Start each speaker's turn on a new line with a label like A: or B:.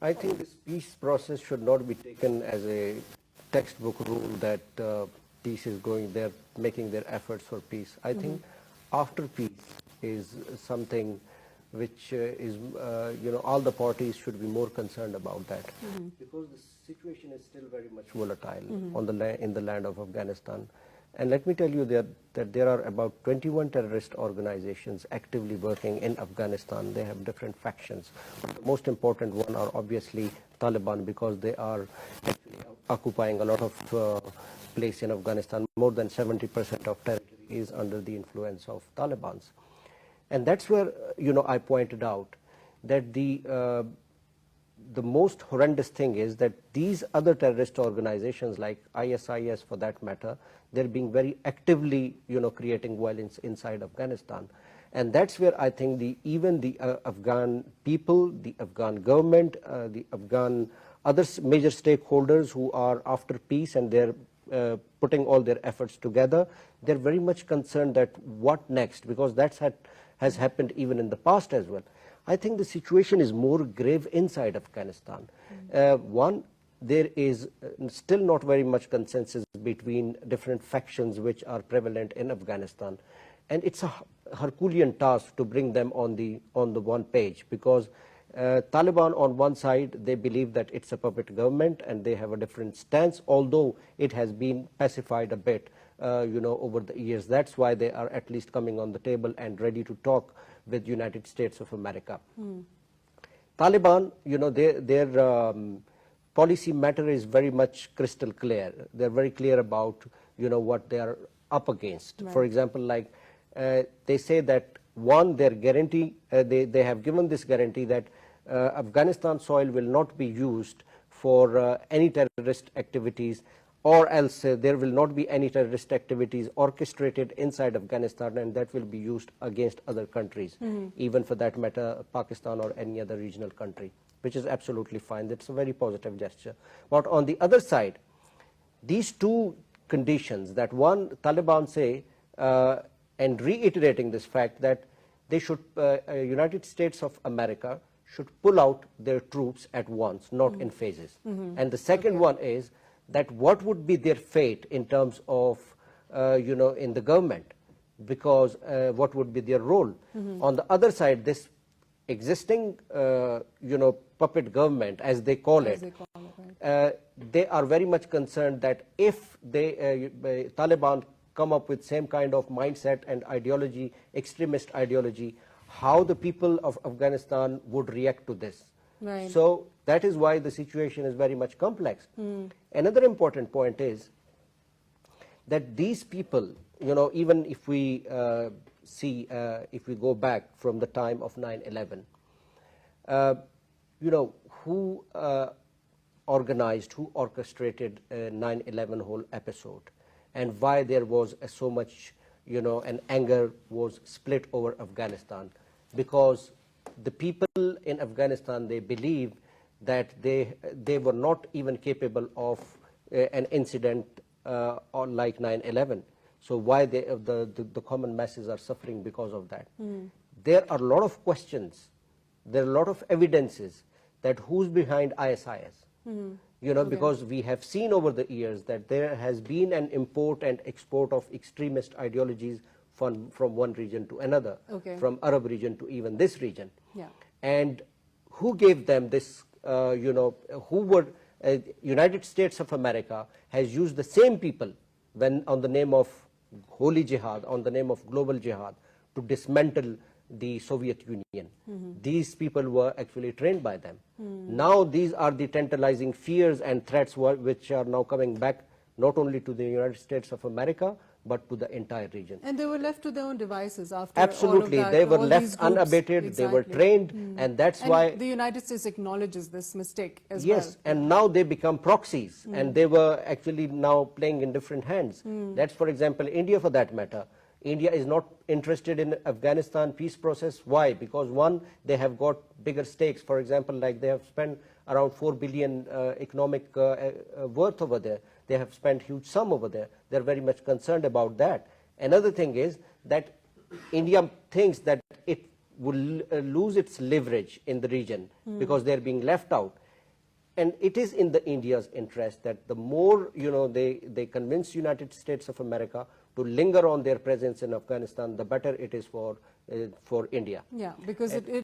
A: I think this peace process should not be taken as a textbook rule that peace is going, they're making their efforts for peace. I think after peace is something which all the parties should be more concerned about that. Because the situation is still very much volatile on in the land of Afghanistan. And let me tell you that there are about 21 terrorist organizations actively working in Afghanistan. They have different factions. The most important one are obviously Taliban, because they are actually occupying a lot of place in Afghanistan. More than 70% of territory is under the influence of Taliban. And that's where, I pointed out that the most horrendous thing is that these other terrorist organizations like ISIS, for that matter, they're being very actively, creating violence inside Afghanistan. And that's where I think even the Afghan people, the Afghan government, the Afghan other major stakeholders who are after peace, and they're putting all their efforts together, they're very much concerned that what next, because that's has happened even in the past as well. I think the situation is more grave inside Afghanistan. One, there is still not very much consensus between different factions which are prevalent in Afghanistan, and it's a Herculean task to bring them on the one page, because Taliban on one side, they believe that it's a puppet government and they have a different stance, although it has been pacified a bit over the years. That's why they are at least coming on the table and ready to talk with United States of America. Taliban, their policy matter is very much crystal clear. They're very clear about, what they are up against. Right. For example, like they say that one, their guarantee, they have given this guarantee that Afghanistan soil will not be used for any terrorist activities, or else there will not be any terrorist activities orchestrated inside Afghanistan, and that will be used against other countries, even for that matter Pakistan or any other regional country, which is absolutely fine. That's a very positive gesture. But on the other side, these two conditions, that one, Taliban say, and reiterating this fact that they should, United States of America should pull out their troops at once, not in phases. And the second one is that what would be their fate in terms of, in the government, because what would be their role? On the other side, this existing, puppet government, as they call it, they are very much concerned that if they, Taliban come up with same kind of mindset and ideology, extremist ideology, how the people of Afghanistan would react to this. Right. So that is why the situation is very much complex. Another important point is that these people, even if we see, if we go back from the time of 9/11, who organized, who orchestrated 9/11 whole episode, and why there was so much, and anger was split over Afghanistan, because the people in Afghanistan, they believe that they were not even capable of an incident like 9/11. So why the common masses are suffering because of that? There are a lot of questions. There are a lot of evidences that who's behind ISIS. Because we have seen over the years that there has been an import and export of extremist ideologies from one region to another, from Arab region to even this region. And who gave them this, who were, United States of America has used the same people when on the name of holy jihad, on the name of global jihad, to dismantle the Soviet Union. These people were actually trained by them. Now these are the tantalizing fears and threats which are now coming back not only to the United States of America, but to the entire region.
B: And they were left to their own devices after
A: Absolutely,
B: all of that.
A: They were left unabated, they were trained, and that's why...
B: the United States acknowledges this mistake as well.
A: Yes, and now they become proxies, and they were actually now playing in different hands. That's, for example, India for that matter. India is not interested in Afghanistan peace process. Why? Because one, they have got bigger stakes. For example, like they have spent around 4 billion economic worth over there. They have spent huge sum over there. They're very much concerned about that. Another thing is that India thinks that it will lose its leverage in the region because they're being left out. And it is in the India's interest that the more, they convince United States of America to linger on their presence in Afghanistan, the better it is for India.
B: Yeah, because it